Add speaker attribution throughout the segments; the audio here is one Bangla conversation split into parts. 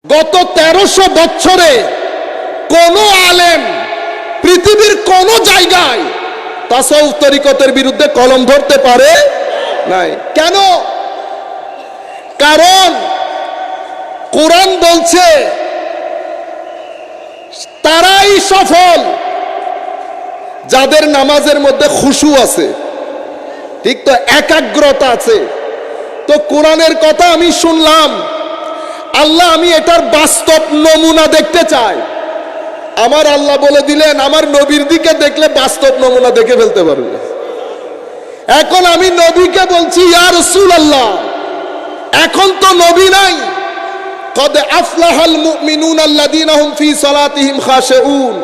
Speaker 1: গত 1300 বছরে কোন আলেম পৃথিবীর কোন জায়গায় তাসাউফ তরিকতের বিরুদ্ধে কলম ধরতে পারে নাই। কেন? কারণ কোরআন বলছে তারাই সফল যাদের নামাজের মধ্যে খুশু আছে, ঠিক তো, একাগ্রতা আছে। তো কোরআনের কথা আমি শুনলাম, আল্লাহ আমি এটার বাস্তব নমুনা দেখতে চাই। আমার আল্লাহ বলে দিলেন আমার নবীর দিকে দেখলে বাস্তব নমুনা দেখে ফেলতে পারবে। এখন আমি নবীকে বলছি ইয়া রাসূলুল্লাহ, এখন তো নবী নাই। কদ আফলাহাল মুমিনুনা আল্লাযীনা হুম ফি সালাতিহিম খাশিউন।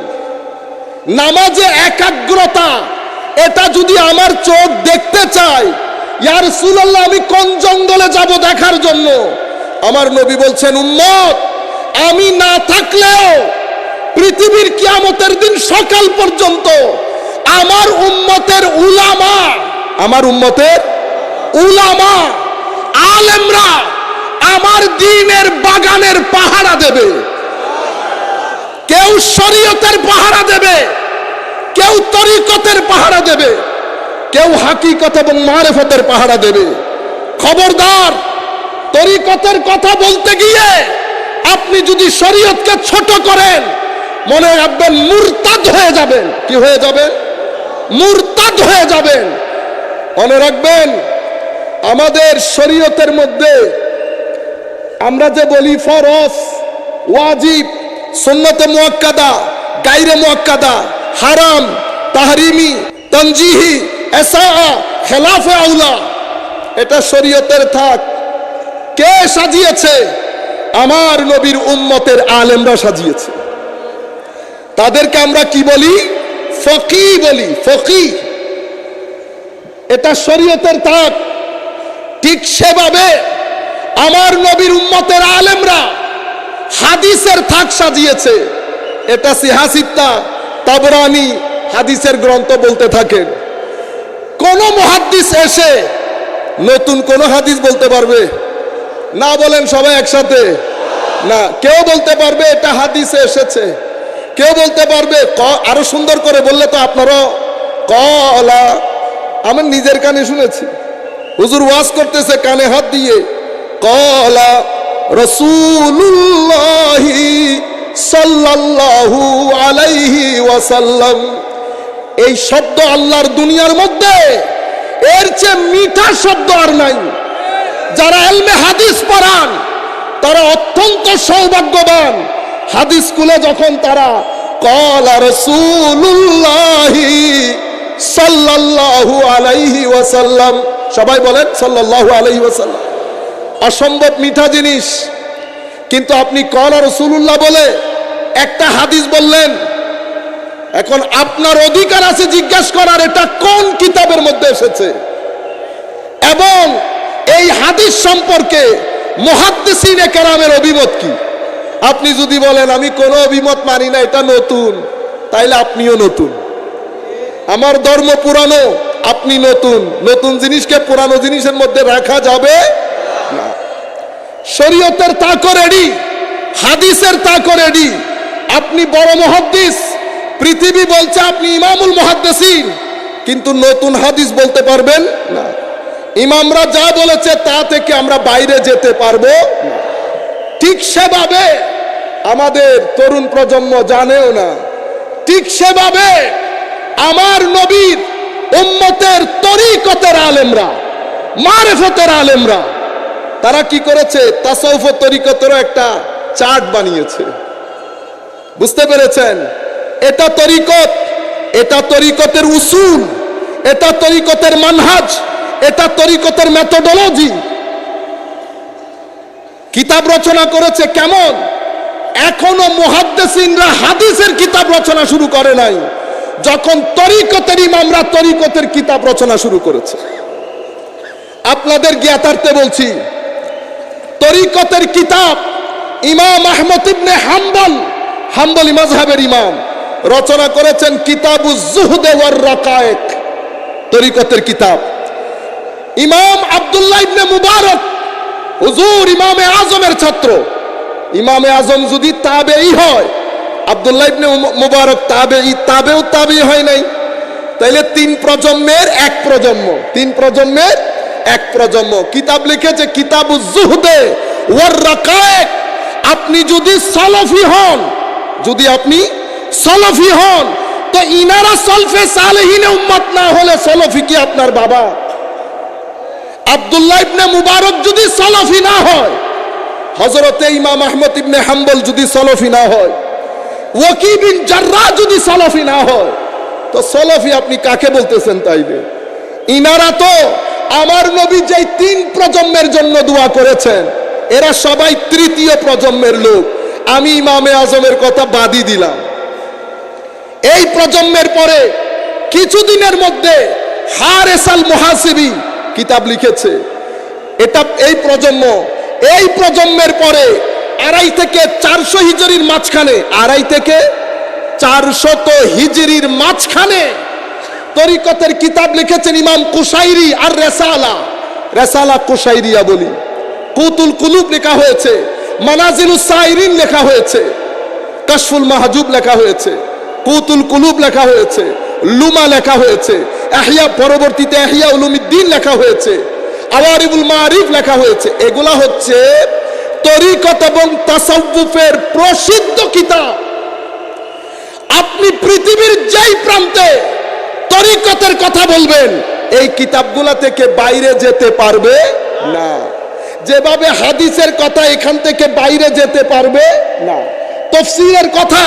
Speaker 1: নামাজে একাগ্রতা, এটা যদি আমার চোখ দেখতে চায়, ইয়া রাসূলুল্লাহ আমি কোন জঙ্গলে যাব দেখার জন্য? আমার নবী বলছেন উম্মত, আমি না থাকলেও পৃথিবীর কিয়ামতের দিন সকাল পর্যন্ত আমার উম্মতের উলামা, আমার উম্মতের উলামা আলেমরা আমার দ্বীনের বাগানের পাহারা দেবে। কেউ শরীয়তের পাহারা দেবে, কেউ তরিকতের পাহারা দেবে, কেউ হাকিকত এবং মারিফতের পাহারা দেবে। খবরদার, তরিকতের কথা বলতে গিয়ে আপনি যদি শরীয়তকে ছোট করেন, মনে রাখবেন মুরতাদ হয়ে যাবেন। কি হয়ে যাবেন? মুরতাদ হয়ে যাবেন। মনে রাখবেন আমাদের শরীয়তের মধ্যে আমরা যে বলি ফরজ, ওয়াজিব, সুন্নতে মুআক্কাদা, গায়রে মুআক্কাদা, হারাম, তাহরিমি, তানজিহি, ইসা, খেলাফে আউলা, এটা শরীয়তের থাক। কে সাজিয়েছে? আমার নবীর উম্মতের আলেমরা সাজিয়েছে। তাদেরকে আমরা কি বলি? ফকি বলি, ফকি। এটা শরীয়তের থাক। ঠিক সেভাবে আমার নবীর উম্মতের আলেমরা হাদিসের থাক সাজিয়েছে। এটা সিহাসিত্তা, তাবরানি হাদিসের গ্রন্থ বলতে থাকেন। কোন মুহাদ্দিস এসে নতুন কোন হাদিস বলতে পারবে না? বলেন সবাই একসাথে না। কেউ বলতে পারবে এটা হাদিসে এসেছে, কেউ বলতে পারবে আরো সুন্দর করে বললে তো আপনারা কলা। আমি নিজের কানে শুনেছি, হুজুর ওয়াজ করতেছে কানে হাত দিয়ে, কলা রাসূলুল্লাহি সাল্লাল্লাহু আলাইহি ওয়াসাল্লাম। এই শব্দ আল্লাহর দুনিয়ার মধ্যে এর চেয়ে মিঠা শব্দ আর নাই। যারা ইলমে হাদিস পড়ান তারা অত্যন্ত সৌভাগ্যবান। হাদিস স্কুলে যখন তারা ক্বালা রাসূলুল্লাহি সাল্লাল্লাহু আলাইহি ওয়াসাল্লাম, সবাই বলেন সাল্লাল্লাহু আলাইহি ওয়াসাল্লাম, অসম্ভব মিঠা জিনিস। কিন্তু আপনি ক্বালা রাসূলুল্লাহ বলে একটা হাদিস বললেন, এখন আপনার অধিকার আছে জিজ্ঞাসা করার এটা কোন কিতাবের মধ্যে এসেছে এবং এই হাদিস সম্পর্কে মুহাদ্দিসিনে কেরামের অভিমত কি। আপনি যদি বলেন আমি কোনো অভিমত মানি না, এটা নতুন, তাইলে আপনিও নতুন। আমার ধর্ম পুরানো, আপনি নতুন। নতুন জিনিসকে পুরানো জিনিসের মধ্যে রাখা যাবে না। শরীয়তের তাকও রেডি, হাদিসের তাকও রেডি। আপনি বড় মুহাদ্দিস, পৃথিবী বলছে আপনি ইমামুল মুহাদ্দিসিন, কিন্তু নতুন হাদিস বলতে পারবেন না। ইমামরা যা বলেছে তা থেকে আমরা বাইরে যেতে পারবো না। ঠিক সেভাবে আমাদের তরুণ প্রজন্ম জানেও না। ঠিক সেভাবে আমার নবীর উম্মতের তরিকতের আলেমরা, মারিফতের আলেমরা, তারা কি করেছে? তাসাউফ তরিকতেরও একটা চার্ট বানিয়েছে। বুঝতে পেরেছেন? এটা তরিকত, এটা তরিকতের উসুল, এটা তরিকতের মানহাজ, এটা তরিকতের মেথোডোলজি। কিতাব রচনা করেছে কেমন? এখনো মুহাদ্দিসিনরা হাদিসের কিতাব রচনা শুরু করে নাই, যখন তরিকতের ইমামরা তরিকতের কিতাব রচনা শুরু করেছে। আপনাদের জ্ঞাতার্থে বলছি, তরিকতের কিতাব ইমাম আহমদ ইবনে হাম্বল, হাম্বলি মাযহাবের ইমাম, রচনা করেছেন কিতাবুজ যুহদ ওয়ার রাকায়েক, তরিকতের কিতাব। ইমাম আব্দুল্লাহ ইবনে মুবারক হুজুর ইমামে আজমের ছাত্র, ইমামে আজম যদি তাবেঈ হয়, আব্দুল্লাহ ইবনে মুবারক তাবেঈ, তাবেও তাবেঈ হয় নাই, তাইলে 3 প্রজন্মের 1 প্রজন্ম, 3 প্রজন্মের 1 প্রজন্ম। কিতাব লিখেছে কিতাবুজ জুহদে ওয়ার রাকায়েক। আপনি যদি সালাফি হন, যদি আপনি সালাফি হন, তো ইনারা সলফে সালেহিনে উম্মত না হলে সালাফি কি আপনার বাবা? আব্দুল্লাহ ইবনে মুবারক যদি সালাফি না হয়, হযরতে ইমাম আহমদ ইবনে হাম্বল যদি সালাফি না হয়, ওয়াকি বিন জাররাহ যদি সালাফি না হয়, তো সালাফি আপনি কাকে বলতেছেন? তাইবে ইনারা তো আমার নবী যেই 3 প্রজন্মের জন্য দোয়া করেছেন, এরা সবাই 3য় প্রজন্মের লোক। আমি ইমামে আজমের কথা বাদই দিলাম। এই প্রজন্মের পরে কিছুদিনের মধ্যে হারেস আল মুহাসিবি কিতাব লিখেছে। এটা এই প্রজন্মের পরে 250 থেকে 400 হিজরির মাঝখানে, 250 থেকে 400 হিজরির মাঝখানে তরিকতের কিতাব লিখেছেন ইমাম কুশাইরি। আর রেসালা কুশাইরিয়া বলি, কুতুল কুলুব লেখা হয়েছে, মানাজিলুস সাইরিন লেখা হয়েছে, কাশফুল মাহজুব লেখা হয়েছে, কুতুল কুলুব লেখা হয়েছে, লুমা লেখা হয়েছে, ইহয়া, পরবর্তীতে ইহয়া উলুমিদ্দিন লেখা হয়েছে, আওয়ারিবুল মারিফ লেখা হয়েছে। এগুলা হচ্ছে তরিকত এবং তাসাউফের প্রসিদ্ধ কিতাব। আপনি পৃথিবীর যেই প্রান্তে তরিকতের কথা বলবেন, এই কিতাবগুলা থেকে বাইরে যেতে পারবে না। যেভাবে হাদিসের কথা এখান থেকে বাইরে যেতে পারবে না। তাফসীরের কথা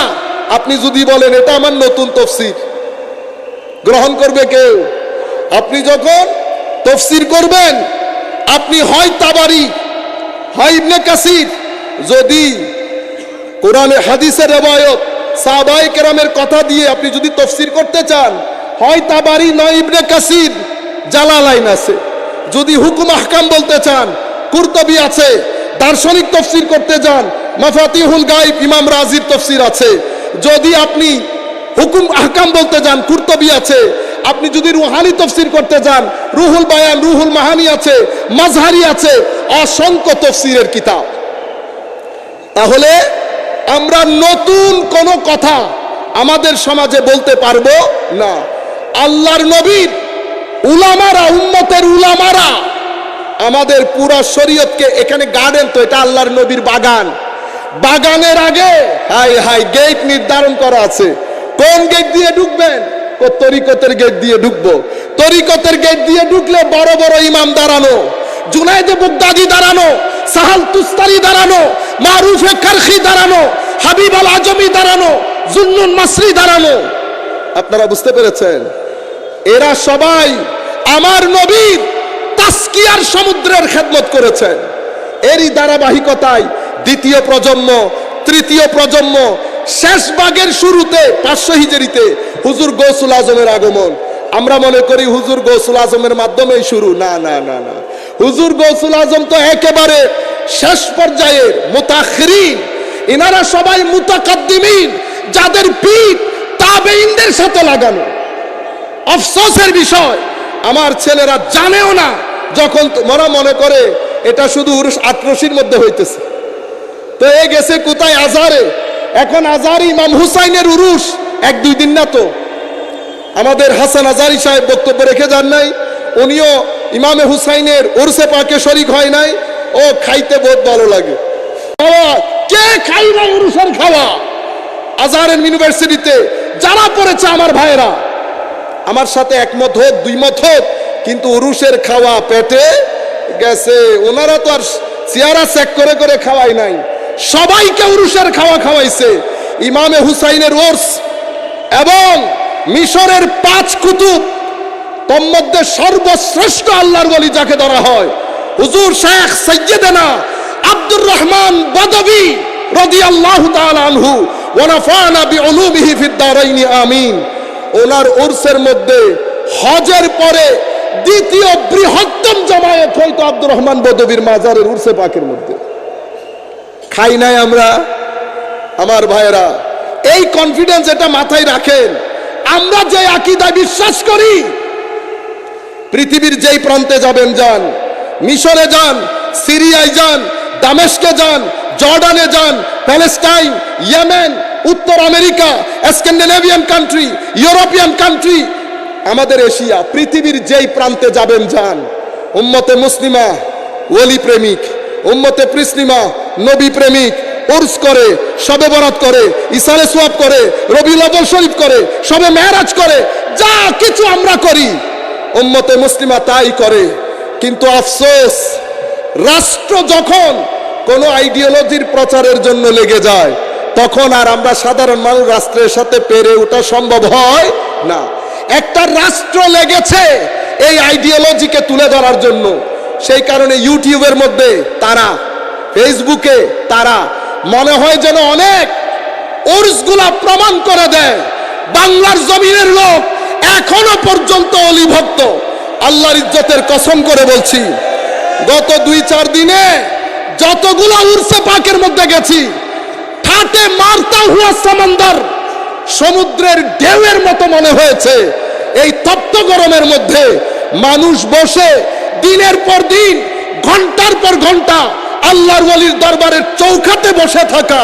Speaker 1: আপনি যদি বলেন এটা আমার নতুন তাফসীর, গ্রহণ করবে কেউ? আপনি যখন তাফসীর করবেন, আপনি হয় তাবারি, হয় ইবনে কাসির, যদি কোরআনে হাদিসের রিওয়ায়াত সাহাবায়ে কেরামের কথা দিয়ে আপনি যদি তাফসীর করতে চান, হয় তাবারি নয় ইবনে কাসির, জালালাইন আছে। যদি হুকুম আহকাম বলতে চান, কুরতুবী আছে। দার্শনিক তাফসীর করতে যান, মাফাতিহুল গায়ব ইমাম রাজির তাফসীর আছে। যদি আপনি হুকুম আহকাম বলতে যান, কুরতুবী আছে। আপনি যদি রুহানি তাফসীর করতে যান, রুহুল বায়ান, রুহুল মাহানি আছে, মাজহারি আছে, অসংখ্য তাফসীরের কিতাব। তাহলে আমরা নতুন কোন কথা আমাদের সমাজে বলতে পারবো না। আল্লাহর নবীর উলামারা, উম্মতের উলামারা আমাদের পুরা শরীয়তকে, এখানে গার্ডেন তো, এটা আল্লাহর নবীর বাগান। বাগানের আগে হাই গেট নির্ধারণ করা আছে। কোন গেট দিয়ে ঢুকবেন? তরিকতের গেট দিয়ে ঢুকবো। তরিকতের গেট দিয়ে ঢুকলে বড় বড় ইমাম দাঁড়ানো, জুনায়েদ বাগদাদি দাঁড়ানো, সাহাল তুস্তারি দাঁড়ানো, মারুফে কারখি দাঁড়ানো, হাবিব আল আজমি দাঁড়ানো, জুন্নুন মাসরি দাঁড়ানো। আপনারা বুঝতে পেরেছেন? এরা সবাই আমার নবীর তাসকিয়ার সমুদ্রের খেদমত করেছেন। এরই ধারাবাহিকতায় 2য় প্রজন্ম, 3য় প্রজন্ম, শেষ ভাগের শুরুতে 500 হিজরিতে হুজুর গৌসুল আজমের আগমন। আমরা মনে করি হুজুর গৌসুল আজমের মাধ্যমেই শুরু। না না না না, হুজুর গৌসুল আজম তো একেবারে শেষ পর্যায়ের মুতাখিরিন। ইনারা সবাই মুতাকাদ্দিমিন, যাদের পিঠ তাবেঈনদের সাথে লাগানো। আফসোসের বিষয়, আমার ছেলেরা জানেও না। যখন তোমরা মনে করে এটা শুধু উরুস আটরশির মধ্যে হইতেছে, তো এ গেছে কোথায়? আজহারে। এখন আজহারি ইমাম হুসাইনের উরুস 1-2 দিন না তো। আমাদের হাসান আজহারি সাহেব বক্তব্য রেখে যান নাই, উনিও ইমামে হুসাইনের উরসে পাকে শরীক হয় নাই। ও খাইতে বহুত ভালো লাগে। বাবা, কে খাই না উরুসের খাওয়া? আজহারের ইউনিভার্সিটিতে যারা পড়েছে আমার ভাইরা, আমার সাথে একমত হোক, 2 মত হোক, কিন্তু উরুসের খাওয়া পেটে গেছে। ওনারা তো আর চেহারা চেক করে করে খাওয়াই নাই, সবাইকে উরুসের খাওয়া খাওয়াইছে। ইমামে হুসাইনের উরস এবং মিশরের 5 কুতুব, তোর মধ্যে সর্বশ্রেষ্ঠ আল্লাহর ওলি যাকে ধরা হয়, হুজুর শেখ সৈয়দনা আব্দুর রহমান বদবী রাদিয়াল্লাহু তাআলা আনহু ওয়া নাফা'না বিউলুমিহি ফিদ দারাইনি আমিন। ওনার উরসের মধ্যে হজের পরে 2য় বৃহত্তম জামায়াত হয়তো আব্দুর রহমান বদবীর মাজারের উরসে পাকের মধ্যে। খাই নাই আমরা? আমার ভাইরা, এই কনফিডেন্স এটা মাথায় রাখেন। আমরা যে আকীদা বিশ্বাস করি, পৃথিবীর যেই প্রান্তে যাবেন যান, মিশরে যান, সিরিয়ায় যান, দামেস্কে যান, জর্ডানে যান, প্যালেস্টাইন, ইয়েমেন, উত্তর America, Scandinavian country, European country, আমাদের এশিয়া, পৃথিবীর যেই প্রান্তে যাবেন যান, উম্মতে মুসলিমা ওলি প্রেমিক, উম্মতে মুসলিমা নবী প্রেমিক, উরস করে, শবে বরাত করে, ইসালে সোয়াব করে, রবিউল আউয়াল শরীফ করে, শবে মেরাজ করে, যা কিছু আমরা করি উম্মতে মুসলিমা তাই করে। কিন্তু আফসোস, রাষ্ট্র যখন কোন আইডিওলজির প্রচারের জন্য লেগে যায় তখন আর আমরা সাধারণ মানুষ রাষ্ট্রের সাথে পেরে ওঠা সম্ভব হয় না। একটা রাষ্ট্র লেগেছে এই আইডিওলজিকে তুলে ধরার জন্য, সেই কারণে ইউটিউবের মধ্যে তারা, ফেসবুকে তারা, মনে হয় যেন অনেক উর্সগুলা প্রমাণ করে দেয় বাংলার জমিনের লোক এখনো পর্যন্ত অলি ভক্ত। আল্লাহর ইজ্জতের কসম করে বলছি, গত 2-4 দিনে যতগুলো উর্সে পাকের মধ্যে গেছি, ঠাটে মারতা হুয়া সমুদ্র, সমুদ্রের ঢেউয়ের মতো মনে হয়েছে। এই তপ্ত গরমের মধ্যে মানুষ বসে দিনের পর দিন, ঘন্টার পর ঘন্টা আল্লাহর ওলির দরবারের চৌকাতে বসে থাকা,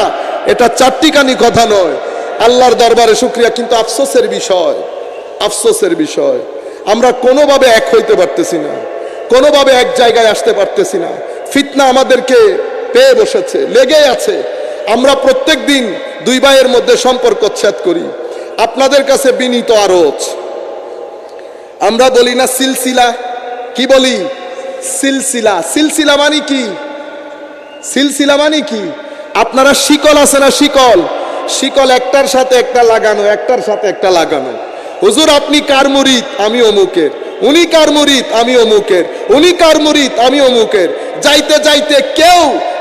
Speaker 1: এটা চারটিখানি কথা নয়। আল্লাহর দরবারে শুকরিয়া, কিন্তু আফসোসের বিষয়, আফসোসের বিষয় আমরা কোনোভাবে এক হইতে পারতেছি না, কোনোভাবে এক জায়গায় আসতে পারতেছি না। ফিতনা আমাদেরকে পেয়ে বসেছে, লেগে আছে। আমরা প্রত্যেক দিন দুই ভাইয়ের মধ্যে সম্পর্ক ছেদ করি। আপনাদের কাছে বিনীত আরজ, আমরা বলি না সিলসিলা, কি বলি? সিলসিলা। সিলসিলা মানে কি? সিলসিলা মানে কি? আপনারা শিকল আছে না, শিকল, শিকল একটার সাথে একটা লাগানো, একটার সাথে একটা লাগানো। হুজুর আপনি কার মুরিদ? আমি অমুকের। উনি কার মুরিদ? আমি অমুকের। উনি কার মুরিদ? আমি অমুকের। যাইতে যাইতে কেউ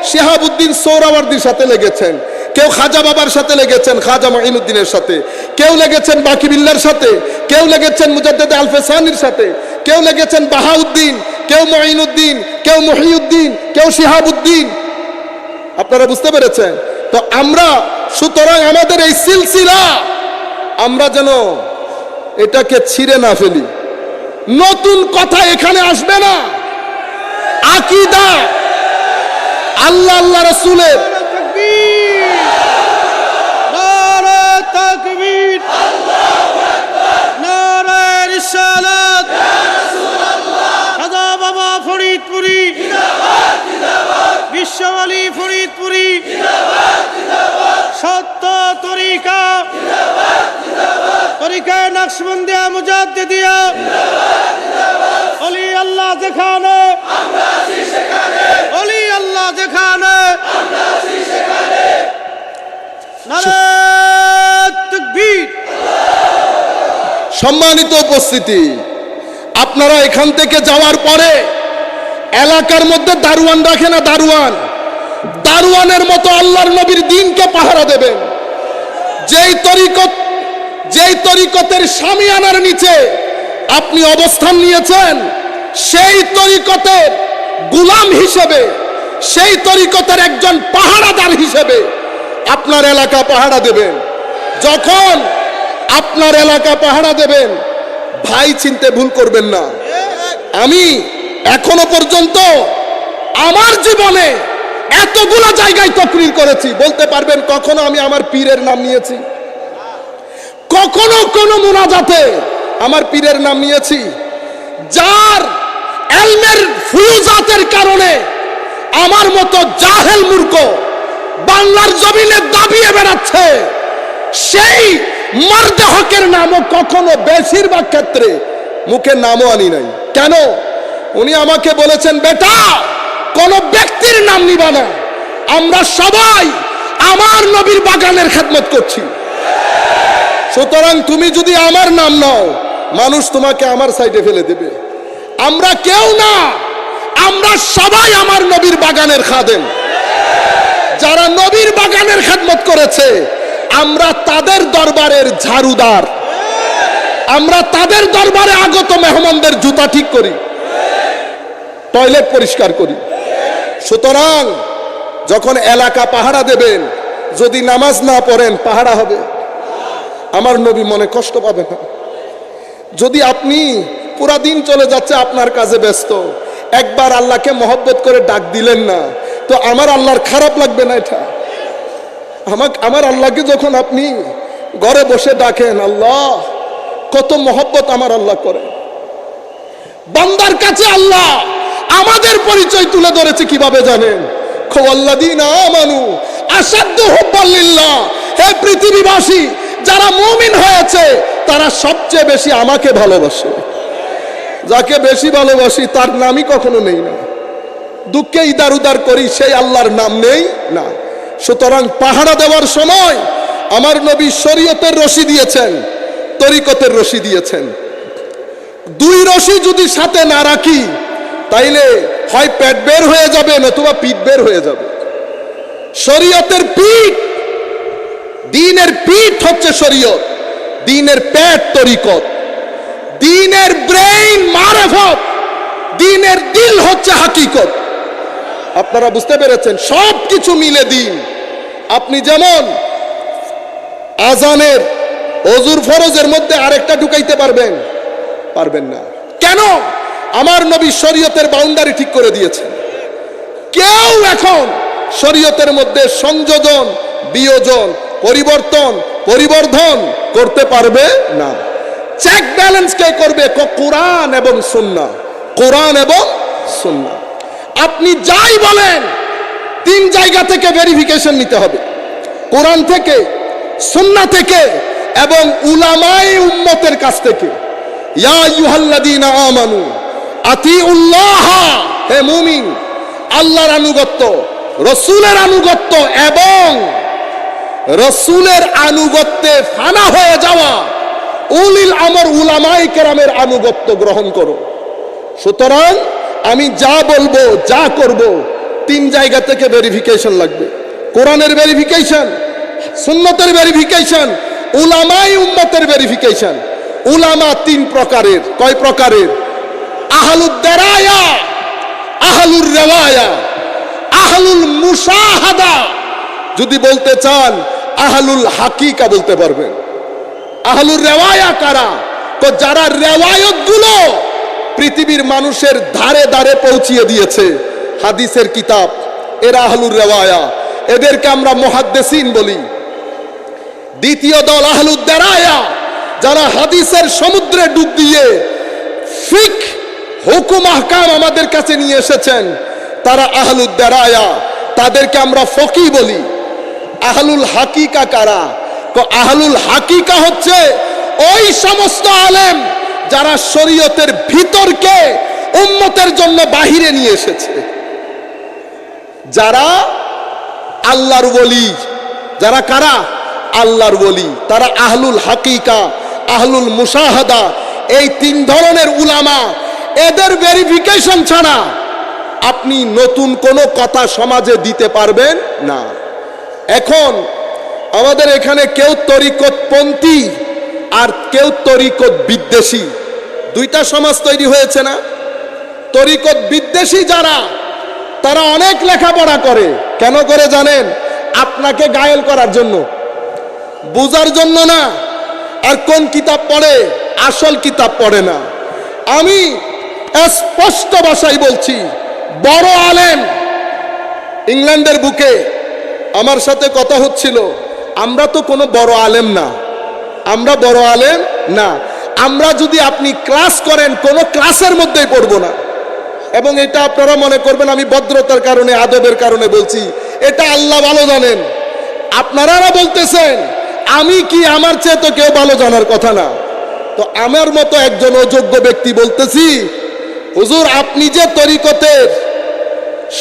Speaker 1: শিহাবুদ্দিন সোহরাওয়ার্দীর সাথে লেগেছেন, কেউ খাজা বাবার সাথে লেগেছেন, খাজা মাইনুদ্দিনের সাথে, কেউ লেগেছেন বাকি বিল্লার সাথে, কেউ লেগেছেন মুজাদ্দেদ আলফেসানির সাথে, কেউ লেগেছেন বাহাউদ্দিন, কেউ মাইনুদ্দিন, কেউ মহিউদ্দিন, কেউ শিহাবুদ্দিন। আপনারা বুঝতে পেরেছেন তো? আমরা সুতরাং আমাদের এই সিলসিলা আমরা যেন এটাকে ছিঁড়ে না ফেলি। নতুন কথা এখানে আসবে না। আকীদা, আল্লাহ আল্লাহ রাসূলের,
Speaker 2: নারে তাকবীর, আল্লাহু আকবার, নারে রিসালাত, ইয়া রাসূলুল্লাহ, খাজা বাবা ফরিদপুরি জিন্দাবাদ, জিন্দাবাদ, বিশ্বওয়ালি ফরিদপুরি জিন্দাবাদ, জিন্দাবাদ, সত্য তরিকা জিন্দাবাদ, জিন্দাবাদ, তরিকা নকশবন্দিয়া মুজাদ্দিদিয়া জিন্দাবাদ, জিন্দাবাদ, ওলি আল্লাহ যেখানে আমরা আছি সেখানে, ওলি আল্লাহ যেখানে আমরা আছি সেখানে, নারে তাকবীর।
Speaker 1: সম্মানিত উপস্থিতি, আপনারা এখান থেকে যাওয়ার পরে এলাকার মধ্যে দারোয়ান রাখে না, দারোয়ান, দারোয়ানের মতো আল্লাহর নবীর দ্বীনকে পাহারা দেবেন। যেই তরিকতের শামিয়ানার নিচে আপনি অবস্থান নিয়েছেন, সেই তরিকতের গোলাম হিসেবে, সেই তরিকতের একজন পাহারাদার হিসেবে আপনার এলাকা পাহারা দেবেন। যখন আপনার এলাকা পাহারা দেবেন, ভাই চিনতে ভুল করবেন না। আমি এখনো পর্যন্ত আমার জীবনে এতগুলো জায়গায় তাকরীর করেছি, বলতে পারবেন কখনো আমি আমার পীরের নাম নিয়েছি? কখনো কোন মুনাজাতে আমার পীরের নাম নিয়েছি? যার ইলমের ফুয়ুজাতের কারণে আমার মতো জাহেল মূর্খ বাংলার জমিনে দাবিয়ে বেড়াচ্ছে, সেই মর্দে হকের নামও কখনো, বেশিরভাগ ক্ষেত্রে মুখে নামও আনি নাই। কেন? উনি আমাকে বলেছেন, বেটা কোন ব্যক্তির নাম নিবা না, আমরা সবাই আমার নবীর বাগানের খেদমত করছি। সুতরাং তুমি যদি আমার নাম নাও, মানুষ তোমাকে আমার সাইডে ফেলে দেবে। আমরা কেউ না, আমরা সবাই আমার নবীর বাগানের খাদেম। যারা নবীর বাগানের খেদমত করেছে, আমরা তাদের দরবারের ঝাড়ুদার, আমরা তাদের দরবারে আগত মেহমানদের জুতা ঠিক করি, টয়লেট পরিষ্কার করি। সুতরাং যখন এলাকা পাহারা দেবেন, যদি নামাজ না পড়েন পাহারা হবে, আমার নবী মনে কষ্ট পাবে না। যদি আপনি পুরা দিন চলে যাচ্ছে আপনার কাজে ব্যস্ত, একবার আল্লাহকে মহব্বত করে ডাক দিলেন না, তো আমার আল্লাহর খারাপ লাগবে না এটা? আমার আল্লাহকে যখন আপনি ঘরে বসে ডাকেন, আল্লাহ, কত মহব্বত আমার আল্লাহ করে। বান্দার কাছে আল্লাহ আমাদের পরিচয় তুলে ধরেছে কিভাবে জানেন? খাওয়াল্লাযীনা আমানু আশাদ্দু হুব্বান লিল্লাহ। হে পৃথিবীবাসী, যারা মুমিন হয়েছে তারা সবচেয়ে বেশি আমাকে ভালোবাসে। যাকে বেশি ভালোবাসি তার নামই কখনো নেই না, দুঃখে ইদার উদার করি সেই আল্লাহর নাম নেই না। সুতরাং পাহারা দেওয়ার সময় আমার নবী শরীয়তের রশি দিয়েছেন, তরিকতের রশি দিয়েছেন। দুই রশি যদি সাথে না রাখি তাইলে হয় পেট বের হয়ে যাবে নতুবা পিঠ বের হয়ে যাবে। শরীয়তের পিঠ, দ্বীনের পিঠ হচ্ছে শরীয়ত, দ্বীনের পেট তরিকত, দ্বীনের ব্রেইন মারেফত, দ্বীনের দিল হচ্ছে হাকিকত। আপনারা বুঝতে পেরেছেন? সব কিছু মিলে দিন। আপনি যেমন আজানের ওযুর ফরজের মধ্যে আরেকটা ঢুকাইতে পারবেন? পারবেন না। কেন? আমার নবী শরীয়তের বাউন্ডারি ঠিক করে দিয়েছেন। কেউ এখন শরীয়তের মধ্যে সংযোজন, বিয়োজন, পরিবর্তন, পরিবর্ধন করতে পারবে না। চেক ব্যালেন্স কে করবে? কোরআন এবং সুন্নাহ, কোরআন এবং সুন্নাহ। আপনি যাই বলেন তিন জায়গা থেকে ভেরিফিকেশন নিতে হবে, কোরআন থেকে, সুন্নাহ থেকে এবং উলামায়ে উম্মতের কাছ থেকে। ইয়া আইয়ুহাল্লাযীনা আমানু আতিউল্লাহ, হে মুমিন, আল্লাহর আনুগত্য, রাসূলের আনুগত্য এবং রাসূলের আনুগত্যে ফানা হয়ে যাওয়া উলিল আমর উলামায়ে কেরামের আনুগত্য গ্রহণ করো। সুতরাং আমি যা বলবো, যা করব, তিন জায়গা থেকে ভেরিফিকেশন লাগবে। কোরআনের ভেরিফিকেশন, সুন্নতের ভেরিফিকেশন, উলামায়ে উম্মতের ভেরিফিকেশন। উলামা তিন প্রকারের। কয় প্রকারের? আহলুদ দারায়া, আহলুর রিওয়ায়া, আহলুল মুশাহাদা। যদি বলতে চান আহলুল হাকিকা বলতে পারবেন। আহলুর রিওয়ায়া কারা? তো যারা রিওয়ায়াত গুলো পৃথিবীর মানুষের ধারে ধারে পৌঁছিয়ে দিয়েছে, হাদিসের কিতাব, এরা আহলুর রিওয়ায়া। এদেরকে আমরা মুহাদ্দিসিন বলি। দ্বিতীয় দল আহলুদ দারায়া, যারা হাদিসের সমুদ্রে ডুব দিয়ে ফিকহ, হুকুম, আহকাম আমাদের কাছে নিয়ে এসেছেন, তারা আহলুদ দারায়া। তাদেরকে আমরা ফকি বলি। আহলুল হাকিকা কারা? আহলুল হাকিকা হচ্ছে ওই সমস্ত আলেম যারা শরীয়তের ভিতরকে উম্মতের জন্য বাহিরে নিয়ে এসেছে, যারা আল্লাহর ওলি। যারা কারা? আল্লাহর ওলি। তারা আহলুল হাকিকা, আহলুল মুশাহাদা। এই তিন ধরনের উলামা, এদের ভেরিফিকেশন ছাড়া আপনি নতুন কোনো কথা সমাজে দিতে পারবেন না। এখন আমাদের এখানে কেউ তরিকতপন্থী আর কেউ তরিকত বিদ্বেষী, দুইটা সমাজ তৈরি হয়েছে না? তরিকত বিদ্বেষী যারা, তারা অনেক লেখাপড়া করে। কেন করে জানেন? আপনাকে ঘায়েল করার জন্য, বুঝার জন্য না। আর কোন কিতাব পড়ে? আসল কিতাব পড়ে না। আমি স্পষ্ট ভাষায় বলছি, বড় আলেম, ইংল্যান্ডের বুকে আমার সাথে কথা হচ্ছিল। আমরা তো কোনো বড় আলেম না, আমরা বড় আলেম না। আমরা যদি আপনি ক্লাস করেন, কোনো ক্লাসের মধ্যেই পড়বো না। এবং এটা আপনারা মনে করবেন আমি ভদ্রতার কারণে, আদবের কারণে বলছি, এটা আল্লাহ ভালো জানেন। আপনারা বলতেছেন আমি কি, আমার চেয়ে তো কেউ ভালো জানার কথা না। তো আমার মতো একজন অযোগ্য ব্যক্তি বলতেছি, হুজুর আপনি যে তরিকতের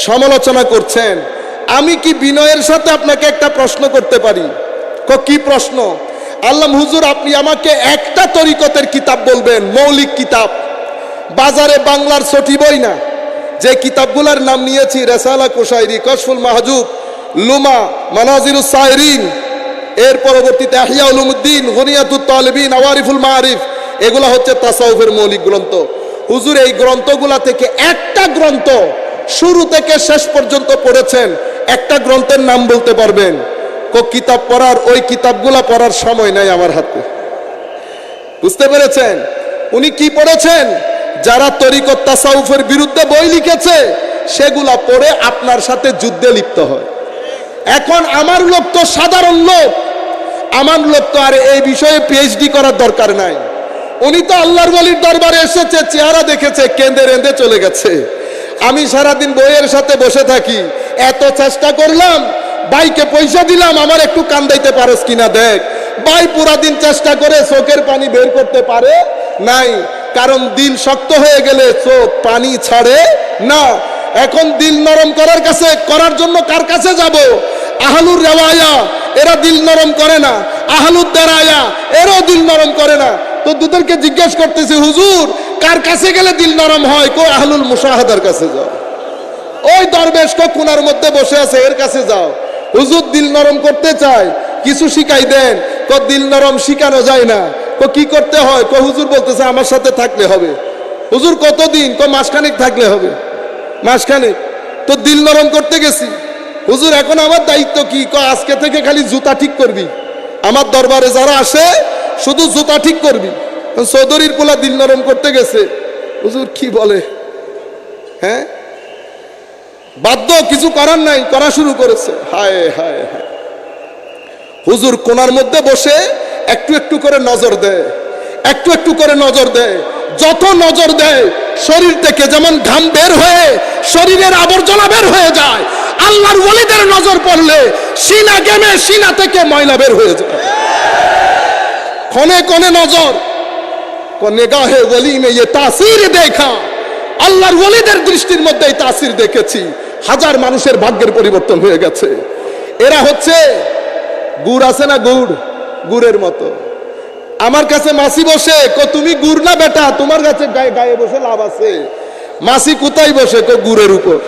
Speaker 1: সমালোচনা করছেন, আমি কি বিনয়ের সাথে আপনাকে একটা প্রশ্ন করতে পারি? কি প্রশ্ন? আল্লাহ, হুজুর আপনি আমাকে একটা তরিকতের কিতাব বলবেন, মৌলিক কিতাব, বাজারে বাংলার ছটি বই না, যে কিতাবগুলোর নাম নিয়েছি, রেসালা কুশাইরি, কশফুল মাহজুব, লুমা, মানাজিরুস সাইরিন, এর পরবর্তীতে ইহয়া উলুমুদ্দিন, গুনিয়াতুত তালিবিন, আওয়ারিফুল মাআরিফ, এগুলা হচ্ছে তাসাউফের মৌলিক গ্রন্থ। হুজুর এই গ্রন্থগুলা থেকে একটা গ্রন্থ শুরু থেকে শেষ পর্যন্ত পড়েছেন, একটা গ্রন্থের নাম বলতে পারবেন? কিতাব পড়ার, ওই কিতাবগুলা পড়ার সময় নাই আমার হাতে। বুঝতে পেরেছেন? উনি কি পড়েছেন? যারা তরিকত তাসাউফের বিরুদ্ধে বই লিখেছে সেগুলা পড়ে আপনার সাথে যুদ্ধে লিপ্ত হয়। এখন আমার লোক তো সাধারণ লোক, আমার লোক তো আর এই বিষয়ে পিএইচডি করার দরকার নাই। উনি তো আল্লাহর ওলির দরবারে এসেছে, চেহারা দেখেছে, কেঁদে রেঁদে চলে গেছে। আমি সারাদিন বইয়ের সাথে বসে থাকি, এত চেষ্টা করলাম, ভাইকে পয়সা দিলাম আমার একটু কান্দাইতে পারস কিনা দেখ। ভাই পুরা দিন চেষ্টা করে চোখের পানি বের করতে পারে নাই, কারণ দিল শক্ত হয়ে গেলে চোখ পানি ছাড়ে না। এখন দিল নরম করার জন্য কার কাছে যাব? আহলুর রেওয়ায়া, এরা দিল নরম করে না। আহলুদ দারায়া, এরাও দিল নরম করে না। তো দুদেরকে জিজ্ঞেস করতেছি, হুজুর কার কাছে গেলে দিল নরম হয়? কো আহলুল মুশাহাদার কাছে যাও। ওই দরবেশ কো কোনার মধ্যে বসে আছে, এর কাছে যাও। হুজুর দিল নরম করতে চায়, কিছু শিখাই দেন। কো দিল নরম শিখানো যায় না। কো কি করতে হয়? কো হুজুর বলতেছে আমার সাথে থাকলে হবে। হুজুর কতদিন? কো মাসখানেক থাকলে হবে। মাসখানেক? তো দিল নরম করতে গেছি। হুজুর এখন আমার দায়িত্ব কি? কো আজকে থেকে খালি জুতা ঠিক করবি, আমার দরবারে যারা আসে শুধু জুতা ঠিক করবি। চৌধুরীর পোলা দিল নরম করতে গেছে। হুজুর কি বলে? হ্যাঁ, বাধ্য, কিছু করার নাই, করা শুরু করেছে। হায় হায় হায়। হুজুর কোনার মধ্যে বসে একটু একটু করে নজর দেয়, একটু একটু করে নজর দেয়। যত নজর দেয় শরীর থেকে যেমন ঘাম বের হয়ে শরীরের আবর্জনা বের হয়ে যায়, আল্লাহর ওলিদের নজর পড়লে সিনা গেমে সিনা থেকে ময়লা বের হয়ে যায়। কোনে কোনে নজর, নিগাহে ওলি মে ये तासीर देखा, আল্লাহর ওলিদের দৃষ্টির মধ্যে এই তাসির দেখেছি। হাজার মানুষের ভাগ্যের পরিবর্তন হয়ে গেছে। এরা হচ্ছে গুড় আছে না, গুড়ের মতো। আমার কাছে মাসি বসে, কো তুমি গুড় না বেটা, তোমার কাছে গায়ে বসে লাভ আছে। মাসি কোথায় বসে? কো গুড়ের উপর।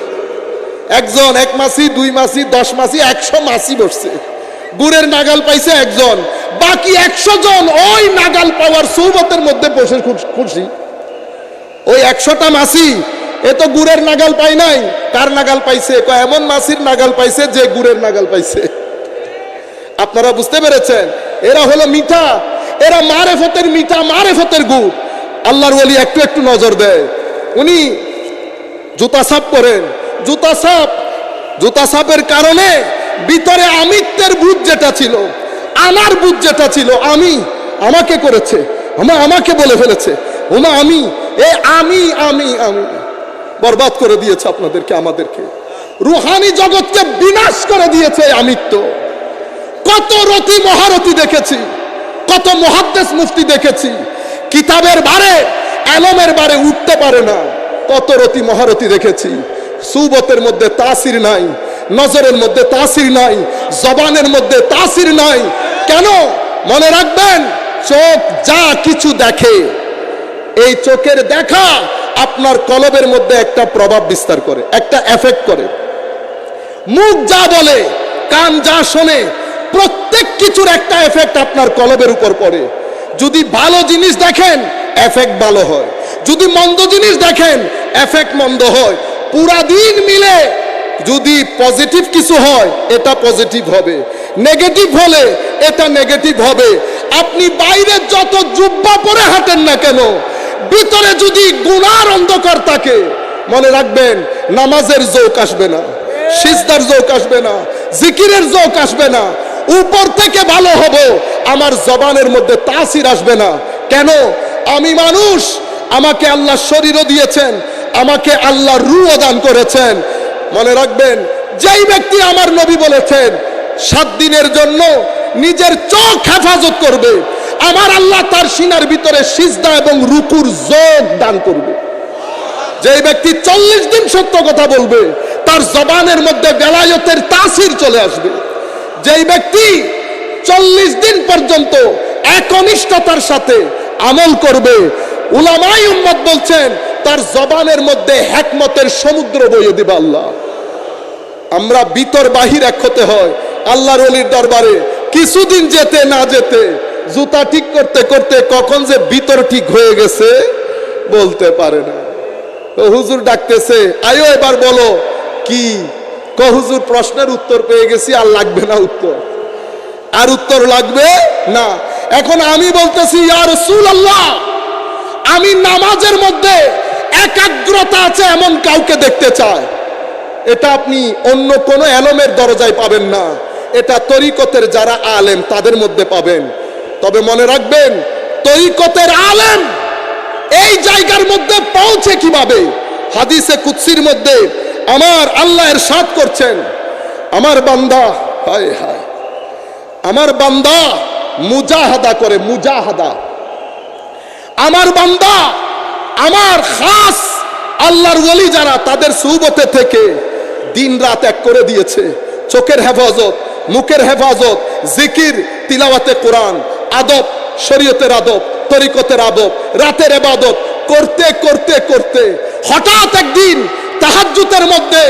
Speaker 1: একজন, এক মাসি, 2 মাসি, 10 মাসি, 100 মাসি বসছে। গুড়ের নাগাল পাইছে একজন, বাকি 100 জন ওই নাগাল পাওয়ার সৌবতের মধ্যে বসে খুশি। ওই 100টা মাসি এ তো গুড়ের নাগাল পাই নাই। কার নাগাল পাইছে? এমন মাসির নাগাল পাইছে যে গুড়ের নাগাল পাইছে। আপনারা বুঝতে পেরেছেন? এরা হলো মিঠা, এরা মারেফতের মিঠা, মারেফতের গুড়। আল্লাহর ওলি একটু একটু নজর দেয়। উনি জুতা সাপ করেন, জুতা সাপের কারণে ভিতরে আমিত্বের বুঝ যেটা ছিল, আমার বুঝ যেটা ছিল, আমাকে করেছে, আমাকে বলে ফেলেছে, আমি বরবাদ করে দিয়েছে আপনাদেরকে, আমাদেরকে। রুহানি জগৎকে বিনাশ করে দিয়েছে আমিত্ব। কত রতি মহারতি দেখেছি, কত মুহাদ্দিস মুফতি দেখেছি, কিতাবের বারে এলমের বারে উঠতে পারে না। কত রতি মহারতি দেখেছি, সুবতের মধ্যে তাসির নাই, নজরের মধ্যে তাসির নাই, জবানের মধ্যে তাসির নাই। কেন? মনে রাখবেন, চোখ যা কিছু দেখে, এই চোখের দেখা আপনার কলবের মধ্যে একটা প্রভাব বিস্তার করে, একটা এফেক্ট করে। মুখ যা বলে, কান যা শোনে, প্রত্যেক কিছুর একটা এফেক্ট আপনার কলবের উপর পড়ে। যদি ভালো জিনিস দেখেন এফেক্ট ভালো হয়, যদি মন্দ জিনিস দেখেন এফেক্ট মন্দ হয়। পুরা দিন মিলে যদি পজিটিভ কিছু হয় এটা পজিটিভ হবে, নেগেটিভ হলে এটা নেগেটিভ হবে। আপনি বাইরে যত জুব্বা পরে হাঁটেন না কেন, ভিতরে যদি গুনার অন্ধকার থাকে, মনে রাখবেন নামাজের জোক আসবে না, সিজদার জোক আসবে না, জিকিরের জোক আসবে না। উপর থেকে ভালো হব, আমার জবানের মধ্যে তাসির আসবে না। কেন? আমি মানুষ, আমাকে আল্লাহ শরীরও দিয়েছেন, আমাকে আল্লাহ রূহও দান করেছেন। মনে রাখবেন, যেই ব্যক্তি আমার নবী বলেছেন 7 দিনের জন্য নিজের চোখ হেফাজত করবে, আমার আল্লাহ তার সিনার ভিতরে সিজদা এবং রুকুর যোগ দান করবে। যেই ব্যক্তি 40 দিন সত্য কথা বলবে, তার জবানের মধ্যে বেলায়েতের তাসির চলে আসবে। যেই ব্যক্তি 40 দিন পর্যন্ত একনিষ্ঠতার সাথে আমল করবে, উলামায়ে উম্মত বলছেন তার জবানের মধ্যে হিকমতের সমুদ্র বইয়ে দিবে আল্লাহ। আমরা ভিতর বাহির এক হতে হয় আল্লাহর ওলির দরবারে। কিছুদিন যেতে না যেতে, জুতা ঠিক করতে করতে কখন যে ভিতর ঠিক হয়ে গেছে বলতে পারে না। হুজুর ডাকতেছে, আয়ো এবার বলো কি? হুজুর প্রশ্নের উত্তর পেয়ে গেছি, আর লাগবে না উত্তর, আর উত্তর লাগবে না। এখন আমি বলতেছি, ইয়া রাসূলুল্লাহ, আমি নামাজের মধ্যে একাগ্রতা আছে এমন কাউকে দেখতে চাই। এটা আপনি অন্য কোনো এলমের দরজায় পাবেন না, এটা তরিকতের যারা আলেম তাদের মধ্যে পাবেন। তবে মনে রাখবেন, তরিকতের আলেম এই জায়গার মধ্যে পৌঁছে কিভাবে? হাদিসে কুদসির মধ্যে আমার আল্লাহ ইরশাদ করছেন, আমার বান্দা, হায় হায়, আমার বান্দা মুজাহাদা করে, মুজাহাদা। আমার বান্দা, আমার খাস আল্লাহর ওলি যারা, তাদের সুহবতে থেকে দিন রাত এক করে দিয়েছে। চোখের হেফাজত, মুখের হেফাজত, জিকির, তিলাওয়াতে কোরআন, আদব, শরীয়তের আদব, তরিকতের আদব, রাতের ইবাদত করতে করতে করতে হঠাৎ একদিন তাহাজ্জুদের মধ্যে,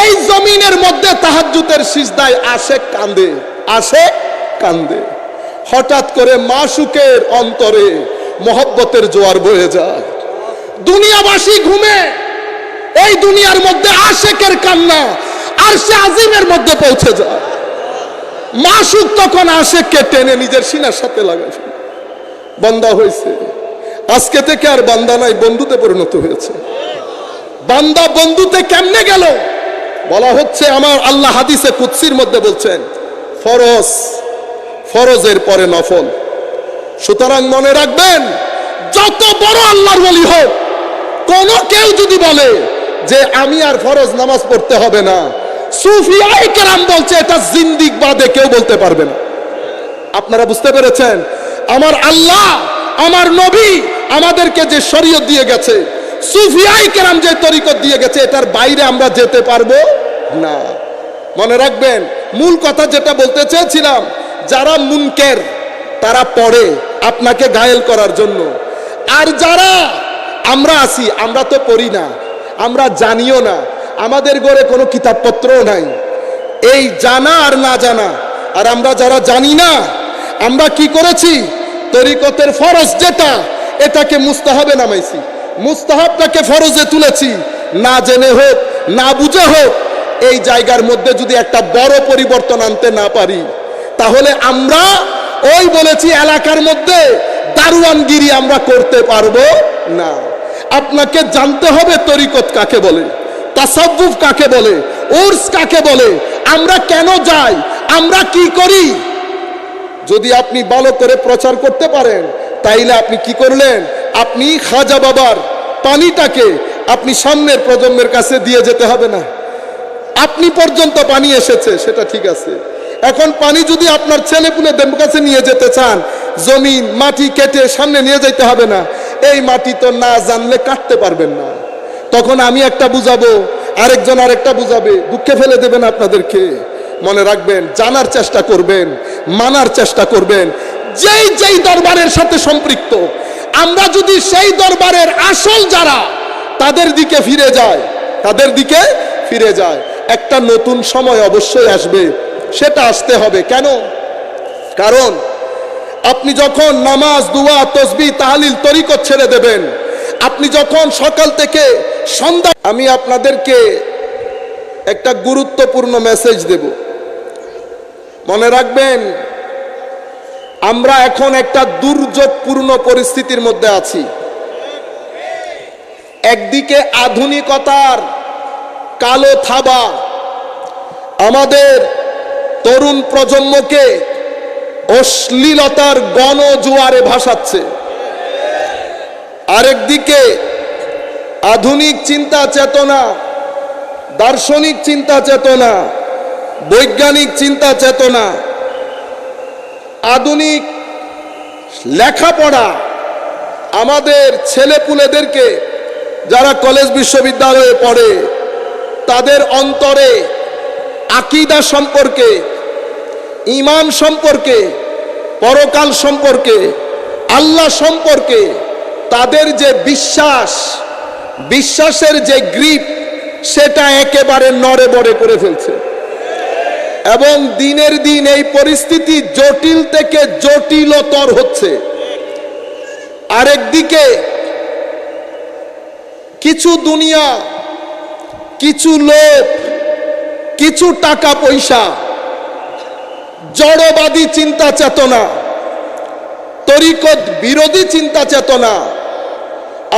Speaker 1: এই জমিনের মধ্যে তাহাজ্জুদের সিজদায় আসে কান্দে, আসে কান্দে। হঠাৎ করে মাশুকের অন্তরে মহব্বতের জোয়ার বয়ে যায়। দুনিয়াবাসী ঘুমে, এই দুনিয়ার মধ্যে আশেকের কান্না আরশে আজিমের মধ্যে পৌঁছে যায়। মাশুক তখন আশেককে টেনে নিজের সিনার সাথে লাগায় ফেলে। বান্দা হয়েছে, আজকে থেকে আর বান্দা নাই, বন্ধুতে পরিণত হয়েছে। বান্দা বন্ধুতে কেমনে গেল? বলা হচ্ছে, আমার আল্লাহ হাদিসে কুদসির মধ্যে বলছেন, ফরজ, ফরজের পরে নফল। সুতরাং মনে রাখবেন, যত বড় আল্লাহর ওলি হোক, কোন কেউ যদি বলে যে আমি আর ফরজ নামাজ পড়তে হবে না, সুফিয়ায়ে কেরাম বলছে এটা জিন্দিক বাদে কেউ বলতে পারবে না। আপনারা বুঝতে পেরেছেন? আমার আল্লাহ, আমার নবী আমাদেরকে যে শরীয়ত দিয়ে গেছে, সুফিয়ায়ে কেরাম যে তরিকত দিয়ে গেছে, এটার বাইরে আমরা যেতে পারবো না। মনে রাখবেন, মূল কথা যেটা বলতে চেয়েছিলাম, যারা মুনকের তারা পড়ে আপনাকে ঘায়েল করার জন্য, আর যারা আমরা আছি, আমরা তো পড়ি না, আমরা জানিও না, আমাদের ঘরে কোনো কিতাবপত্রও নাই। এই জানা আর না জানা, আর আমরা যারা জানি না, আমরা কি করেছি? তরিকতের ফরজ যেটা, এটাকে মুস্তাহাবে নামাইছি, মুস্তাহাবটাকে ফরজে তুলেছি। না জেনে হোক, না বুঝে হোক, এই জায়গার মধ্যে যদি একটা বড় পরিবর্তন আনতে না পারি, তাহলে আমরা ওই বলেছি এলাকার মধ্যে দারোয়ানগিরি আমরা করতে পারবো না। আপনাকে জানতে হবে তরিকত কাকে বলে, তাসাউফ কাকে বলে, উর্স কাকে বলে, আমরা কেন যাই, আমরা কি করি। যদি আপনি ভালো করে প্রচার করতে পারেন, তাইলে আপনি কি করলেন? আপনি খাজা বাবার পানিটাকে আপনি সামনের প্রজন্মের কাছে দিয়ে যেতে হবে না। আপনি পর্যন্ত পানি এসেছে, সেটা ঠিক আছে। এখন পানি যদি আপনার ছেলেপুলেদের কাছে নিয়ে যেতে চান, জমিন মাটি কেটে সামনে নিয়ে যেতে হবে না। এই মাটি তো না জানলে কাটতে পারবেন না। তখন আমি একটা বুঝাবো, আরেকজন আরেকটা বুঝাবে, দুঃখে ফেলে দেবেন আপনাদেরকে। মনে রাখবেন, জানার চেষ্টা করবেন, মানার চেষ্টা করবেন। যেই যেই দরবারের সাথে সম্পৃক্ত, আমরা যদি সেই দরবারের আসল যারা, তাদের দিকে ফিরে যায়, তাদের দিকে ফিরে যায়, একটা নতুন সময় অবশ্যই আসবে। সেটা আসতে হবে। কেন? কারণ আপনি যখন নামাজ, দুয়া, তসবিহ, তাহলিল, তরিকত ছেড়ে দেবেন, আপনি যখন সকাল থেকে সন্ধ্যা, আমি আপনাদেরকে একটা গুরুত্বপূর্ণ মেসেজ দেব। মনে রাখবেন, আমরা এখন একটা দুর্যোগপূর্ণ পরিস্থিতির মধ্যে আছি। একদিকে আধুনিকতার কালো থাবা আমাদের তরুণ প্রজন্মকে অশ্লীলতার গণজোয়ারে ভাসাচ্ছে, আরেকদিকে আধুনিক চিন্তা চেতনা, দার্শনিক চিন্তা চেতনা, বৈজ্ঞানিক চিন্তা চেতনা, আধুনিক লেখাপড়া আমাদের ছেলেপুলেদেরকে, যারা কলেজ বিশ্ববিদ্যালয়ে পড়ে, তাদের অন্তরে আকীদা সম্পর্কে, ঈমান সম্পর্কে, পরকাল সম্পর্কে, আল্লাহ সম্পর্কে তাদের যে বিশ্বাস, বিশ্বাসের যে গ্রিপ, সেটা একেবারে নড়ে বড়ে করে ফেলছে। এবং দিনের দিন এই পরিস্থিতি জটিল থেকে জটিলতর হচ্ছে। আরেকদিকে কিছু দুনিয়া, কিছু লোক, কিছু টাকা পয়সা, জড়বাদী চিন্তা চেতনা, তরিকত বিরোধী চিন্তা চেতনা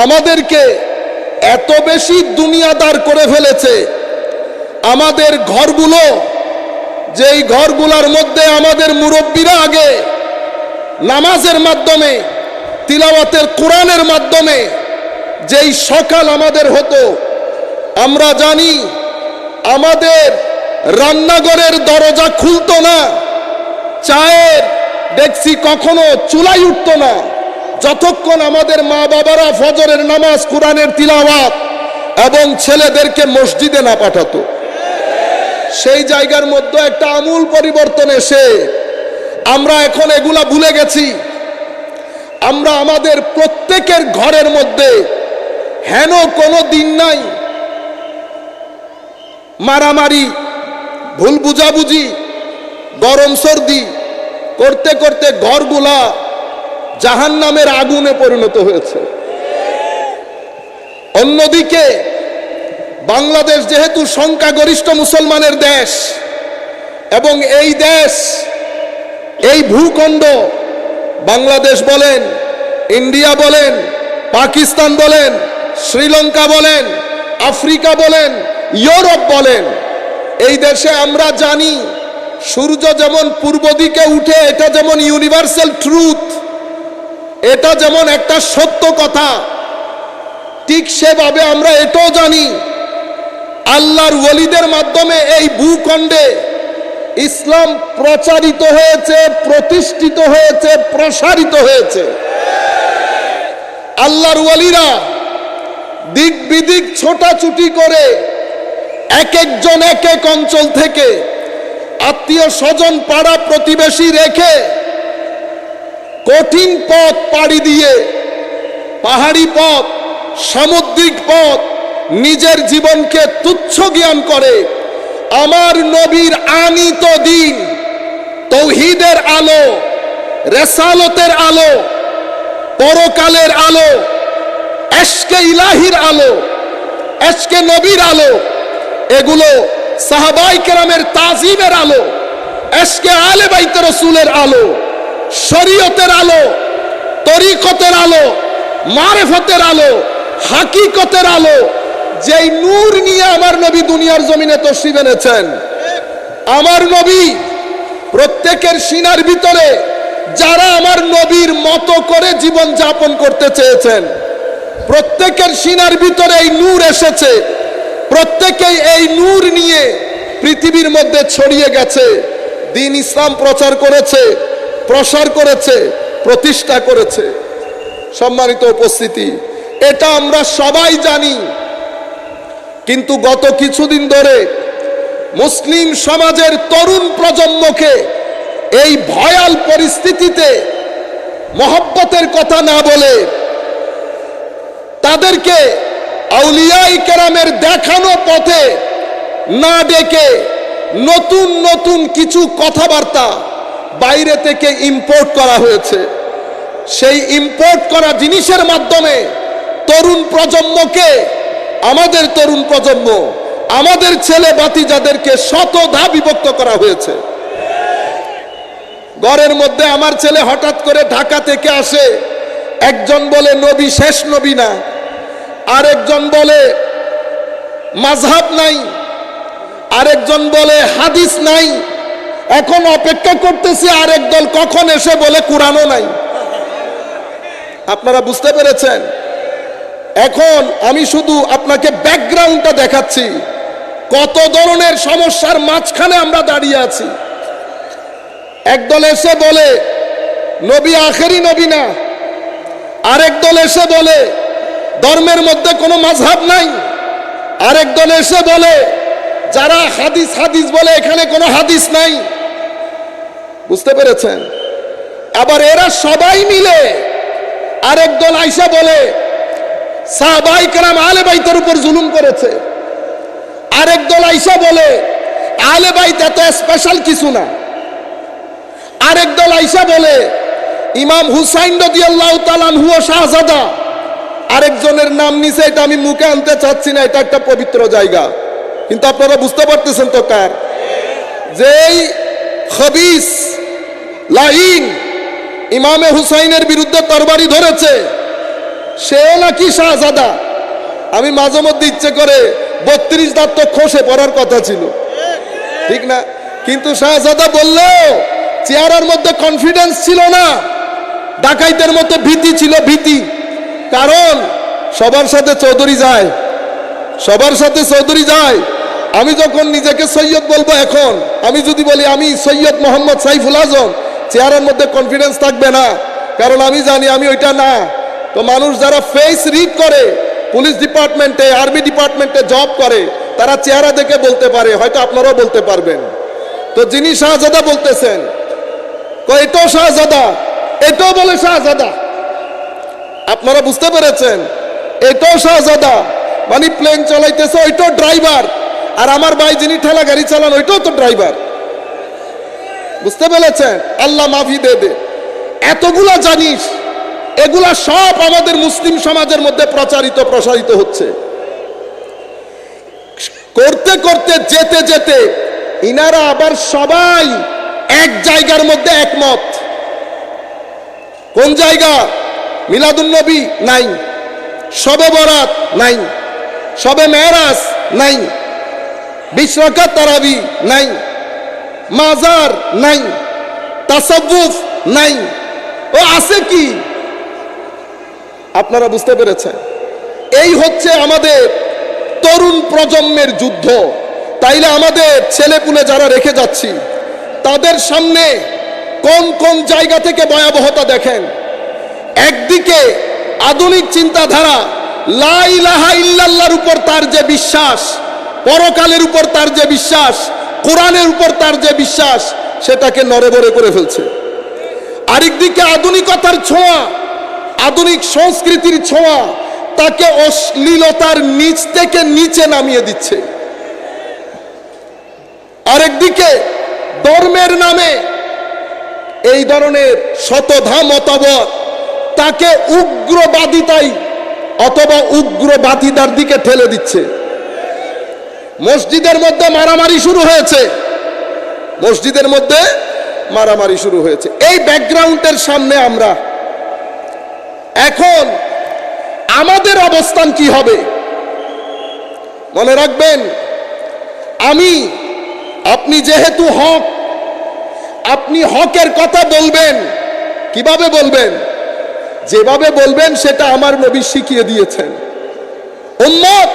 Speaker 1: আমাদেরকে এত বেশি দুনিয়াদার করে ফেলেছে, আমাদের ঘরগুলো, যেই ঘরগুলোর মধ্যে আমাদের মুরব্বীরা আগে নামাজের মাধ্যমে, তিলাওয়াতের কোরআনের মাধ্যমে যেই সকাল আমাদের হতো, আমরা জানি আমাদের রান্নাঘরের দরজা খুলতো না, চায়ের ডেকচি কখনো চুলায় উঠতো না, যতক্ষণ আমাদের মা বাবারা ফজরের নামাজ, কোরআনের তিলাওয়াত এবং ছেলেদেরকে মসজিদে না পাঠাতো। সেই জায়গার মধ্যে একটা আমূল পরিবর্তন এসে আমরা এখন এগুলা ভুলে গেছি। আমরা আমাদের প্রত্যেকের ঘরের মধ্যে হেন কোনো দিন নাই মারামারি, ভুল বুঝাবুঝি, গরম সর্দি করতে করতে ঘরগুলা জাহান্নামের আগুনে পরিণত হয়েছে। অন্যদিকে বাংলাদেশ যেহেতু সংখ্যাগরিষ্ঠ মুসলমানের দেশ, এবং এই দেশ, এই ভূখণ্ড, বাংলাদেশ বলেন, ইন্ডিয়া বলেন, পাকিস্তান বলেন, শ্রীলঙ্কা বলেন, আফ্রিকা বলেন, ইউরোপ বলেন, এই দেশে আমরা জানি সূর্য যেমন পূর্ব দিকে উঠে, এটা যেমন ইউনিভার্সাল ট্রুথ, এটা যেমন একটা সত্য কথা, ঠিক সেভাবে আমরা এটাও জানি আল্লাহর ওলিদের মাধ্যমে এই ভূখণ্ডে ইসলাম প্রচারিত হয়েছে, প্রতিষ্ঠিত হয়েছে, প্রসারিত হয়েছে। আল্লাহর ওলিরা দিক বিদিক ছোটাছুটি করে এক একজন এক এক অঞ্চল থেকে আত্মীয় স্বজন, পাড়া প্রতিবেশী রেখে কঠিন পথ পাড়ি দিয়ে, পাহাড়ি পথ, সামুদ্রিক পথ, নিজের জীবনকে তুচ্ছ জ্ঞান করে আমার নবীর আনিত দিন, তৌহিদের আলো, রেসালতের আলো, পরকালের আলো, এশকে ইলাহির আলো, এশকে নবীর আলো, এগুলো সাহাবায়ে কেরামের তাজিমের আলো, এশকে আলে বাইতে রাসূলের আলো, শরীয়তের আলো, তরিকতের আলো, মারিফতের আলো, হাকিকতের আলো, যেই নূর নিয়ে আমার নবী দুনিয়ার জমিনে তশরিফ এনেছেন। আমার নবী প্রত্যেকের সিনার ভিতরে যারা আমার নবীর মতো করে জীবন যাপন করতে চেয়েছেন, প্রত্যেকের সিনার ভিতরে এই নূর এসেছে, প্রত্যেকেই এই নূর নিয়ে পৃথিবীর মধ্যে ছড়িয়ে গেছে, দ্বীন ইসলাম প্রচার করেছে, প্রসার করেছে, প্রতিষ্ঠা করেছে। সম্মানিত উপস্থিতি, এটা আমরা সবাই জানি, কিন্তু গত কিছুদিন ধরে মুসলিম সমাজের তরুণ প্রজন্মকে এই ভয়াল পরিস্থিতিতে মহব্বতের কথা না বলে তাদেরকে আউলিয়ায়ে কেরামের দেখানো পথে না ডেকে নতুন নতুন কিছু কথাবার্তা বাইরে থেকে ইম্পোর্ট করা হয়েছে। সেই ইম্পোর্ট করা জিনিসের মাধ্যমে তরুণ প্রজন্মকে, আমাদের তরুণ প্রজন্ম, আমাদের ছেলে বাতিজাদেরকে শতধা বিভক্ত করা হয়েছে। ঘরের মধ্যে আমার ছেলে হঠাৎ করে ঢাকা থেকে আসে, একজন বলে নবী শেষ নবী না, আরেকজন বলে মাযহাব নাই, আরেকজন বলে হাদিস নাই। এখন অপেক্ষা করতেছি আরেক দল কখন এসে বলে কোরআনও নাই। আপনারা বুঝতে পেরেছেন? এখন আমি শুধু আপনাকে ব্যাকগ্রাউন্ডটা দেখাচ্ছি, কত ধরনের সমস্যার মাঝখানে আমরা দাঁড়িয়ে আছি। একদল এসে বলে নবী আখেরি নবী না, আরেক দল এসে বলে ধর্মের মধ্যে কোনো মাযহাব নাই, আরেক দল এসে বলে যারা হাদিস হাদিস বলে এখানে কোনো হাদিস নাই। বুঝতে পেরেছেন? আবার এরা সবাই মিলে আরেক দল আইসা বলে সাহাবায়ে কেরাম আহলে বাইতের উপর জুলুম করেছে, আরেক দল আইসা বলে আহলে বাইত এত স্পেশাল কিছু না, আরেক দল আইসা বলে ইমাম হুসাইন রাদিয়াল্লাহু তাআলা আনহু শাহজাদা, আরেকজনের নাম নিচে, এটা আমি মুখে আনতে চাচ্ছি না, এটা একটা পবিত্র জায়গা, কিন্তু আপনারা বুঝতে পারতেছেন তো কার? যেই খবিস লাইন ইমামে হুসাইনের বিরুদ্ধে তরবারি ধরেছে, সেও নাকি শাহজাদা। আমি মাঝে মধ্যে ইচ্ছে করে 32 দাঁত তো খসে পড়ার কথা ছিল, ঠিক না? কিন্তু শাহজাদা বললেও চেহারার মধ্যে কনফিডেন্স ছিল না, ডাকাইতের মতো ভীতি ছিল, ভীতি। কারণ সবার সাথে চৌধুরী যায়, সবার সাথে চৌধুরী যায়। আমি যখন নিজেকে সৈয়দ বলবো, এখন আমি যদি বলি আমি সৈয়দ মোহাম্মদ সাইফুল আজম, চেহারার মধ্যে কনফিডেন্স থাকবে না, কারণ আমি জানি আমি ওইটা না। তো মানুষ যারা ফেস রিড করে, পুলিশ ডিপার্টমেন্টে, আর্মি ডিপার্টমেন্টে জব করে, তারা চেহারা দেখে বলতে পারে, হয়তো আপনারাও বলতে পারবেন। তো যিনি শাহজাদা বলতেছেন, এটাও শাহজাদা, এটাও বলে শাহজাদা, আপনারা বুঝতে পেরেছেন? এটাও শাহজাদা মানে প্লেন চালাইতেছে, ওইটাও ড্রাইভার। আর আমার ভাই যিনি ঠেলা গাড়ি চালান, ওইটাও তো ড্রাইভার। বুঝতে পেরেছেন? আল্লাহ মাফি দে দে। এতগুলা জানিস, এগুলা সব আমাদের মুসলিম সমাজের মধ্যে প্রসারিত হচ্ছে। করতে করতে যেতে যেতে ইনারা আবার সবাই এক জায়গার মধ্যে একমত। কোন জায়গা? মিলাদুন্নবী নাই, শবে বরাত নাই, শবে মেরাজ নাই, 20 রাকাত তারাবি নাই, মাজার নাই, তাসাব্বুফ নাই। ও আছে কি? আপনারা বুঝতে পেরেছেন? এই হচ্ছে আমাদের তরুণ প্রজন্মের যুদ্ধ। তাইলে আমাদের ছেলেপুলে যারা রেখে যাচ্ছি, তাদের সামনে কোন কোন জায়গা থেকে ভয়াবহতা দেখেন। একদিকে আধুনিক চিন্তাধারা, লা ইলাহা ইল্লাল্লাহর উপর তার যে বিশ্বাস, পরকালের উপর তার যে বিশ্বাস, কোরআনের উপর তার যে বিশ্বাস, সেটাকে নড়েবড়ে করে ফেলছে। আরেকদিকে আধুনিকতার ছোঁয়া, আধুনিক সংস্কৃতির ছোঁয়া তাকে অশ্লীলতার নিচ থেকে নিচে নামিয়ে দিচ্ছে। আরেকদিকে ধর্মের নামে এই ধরনের শতধা মতবাদ তাকে উগ্রবাদিতাই অথবা উগ্রবাদিতার দিকে ঠেলে দিচ্ছে। মসজিদের মধ্যে মারামারি শুরু হয়েছে, মসজিদের মধ্যে মারামারি শুরু হয়েছে। এই ব্যাকগ্রাউন্ডের সামনে আমরা এখন আমাদের অবস্থান কি হবে? মনে রাখবেন, আপনি যেহেতু হক, আপনি হকের কথা বলবেন। কিভাবে বলবেন? যেভাবে বলবেন সেটা আমার নবী শিখিয়ে দিয়েছেন। উম্মত,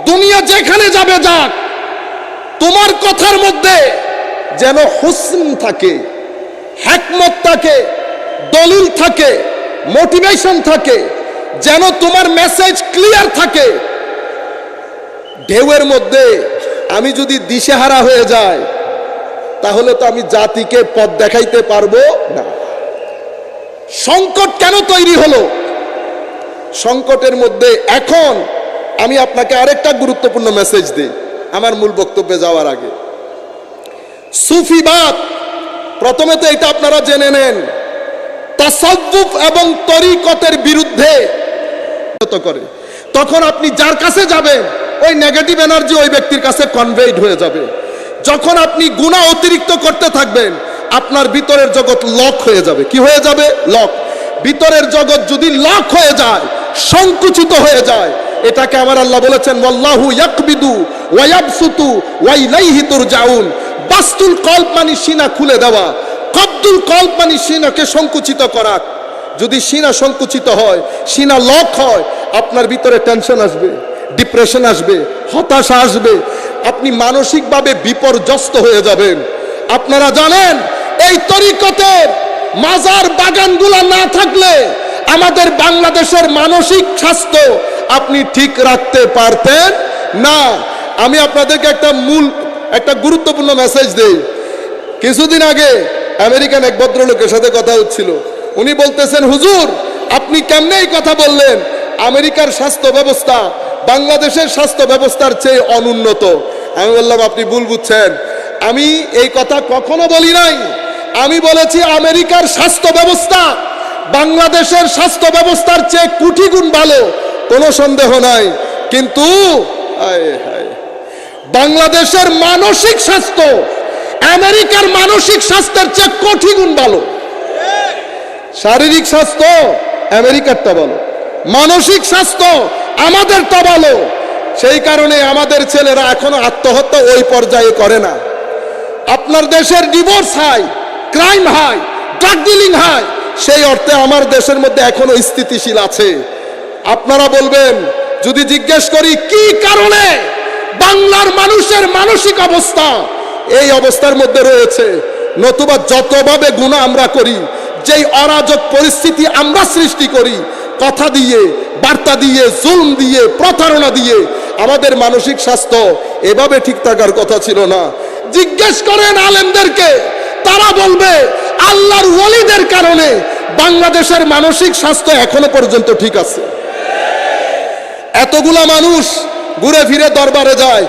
Speaker 1: দুনিয়া যেখানে যাবে যাক, তোমার কথার মধ্যে যেন হুসন থাকে, হিকমত থাকে, দলিল থাকে, মোটিভেশন থাকে, যেন তোমার মেসেজ ক্লিয়ার থাকে। ঢেউয়ের মধ্যে আমি যদি দিশেহারা হয়ে যাই, তাহলে তো আমি জাতিকে পথ দেখাইতে পারবো না। সংকট কেন তৈরি হলো? সংকটের মধ্যে এখন আমি আপনাকে আরেকটা গুরুত্বপূর্ণ মেসেজ দিই আমার মূল বক্তব্যে যাওয়ার আগে। সুফিবাদ, প্রথমে তো এটা আপনারা জেনে নেন, তাসাউফ এবং তরিকতের বিরুদ্ধে করে। তখন আপনি যার কাছে যাবেন, ওই নেগেটিভ এনার্জি ওই ব্যক্তির কাছে কনভেইড হয়ে যাবে। যখন আপনি গুনাহ অতিরিক্ত করতে থাকবেন, আপনার ভিতরের জগৎ লক হয়ে যাবে। কি হয়ে যাবে? লক। ভিতরের জগৎ যদি লক হয়ে যায়, সংকুচিত হয়ে যায়, এটাকে আমার আল্লাহ বলেছেন, ওয়াল্লাহু ইয়াকবিদু ওয়া ইয়াবসুতু ওয়া ইলাইহি তুরজাউন। বাস্তুল কলব মানে সিনা খুলে দেওয়া, কবদুল কলব মানে সিনাকে সংকুচিত করা। যদি সিনা সংকুচিত হয়, সিনা লক হয়, আপনার ভিতরে টেনশন আসবে, ডিপ্রেশন আসবে, হতাশা আসবে, আপনি মানসিকভাবে বিপর্যস্ত হয়ে যাবেন। আপনারা জানেন, এই তরিকতের মাজার বাগানগুলা না থাকলে আমাদের বাংলাদেশের মানসিক স্বাস্থ্য আপনি ঠিক রাখতে পারতেন না। আমি আপনাদেরকে একটা গুরুত্বপূর্ণ মেসেজ দেই। কিছুদিন আগে আমেরিকান এক ভদ্রলোকের সাথে কথা হচ্ছিল। উনি বলতেছেন, হুজুর আপনি কেমনে এই কথা বললেন? আমেরিকার স্বাস্থ্য ব্যবস্থা বাংলাদেশের স্বাস্থ্য ব্যবস্থার চেয়ে অনুন্নত। আমি বললাম, আপনি ভুল বুঝছেন। আমি এই কথা কখনো বলি নাই। আমি বলেছি আমেরিকার স্বাস্থ্য ব্যবস্থা বাংলাদেশের স্বাস্থ্য ব্যবস্থার চেয়ে কোটি গুণ ভালো, কোনো সন্দেহ নাই। কিন্তু বাংলাদেশের মানসিক স্বাস্থ্য আমেরিকার মানসিক স্বাস্থ্যের চেয়ে কোটি গুণ ভালো। শারীরিক স্বাস্থ্য আমেরিকারটা ভালো, মানসিক স্বাস্থ্য আমাদেরটা ভালো। সেই কারণে আমাদের ছেলেরা এখনো আত্মহত্যা ওই পর্যায়ে করে না। আপনার দেশের divorce high, crime high, drug dealing high, সেই অর্থে আমার দেশের মধ্যে এখনো স্থিতিশীল আছে। আপনারা বলবেন, যদি জিজ্ঞেস করি কি কারণে বাংলার মানুষের মানসিক অবস্থা এই অবস্থার মধ্যে রয়েছে, নতুবা যতভাবে গুনাহ আমরা করি, যেই অরাজক পরিস্থিতি আমরা সৃষ্টি করি, কথা দিয়ে, বার্তা দিয়ে, জুলম দিয়ে, প্রতারণা দিয়ে, আমাদের মানসিক স্বাস্থ্য এভাবে ঠিক থাকার কথা ছিল না। জিজ্ঞেস করেন আলেমদেরকে, তারা বলবে আল্লাহর ওয়ালিদের কারণে বাংলাদেশের মানসিক স্বাস্থ্য এখনো পর্যন্ত ঠিক আছে। এতগুলা মানুষ ঘুরে ফিরে দরবারে যায়,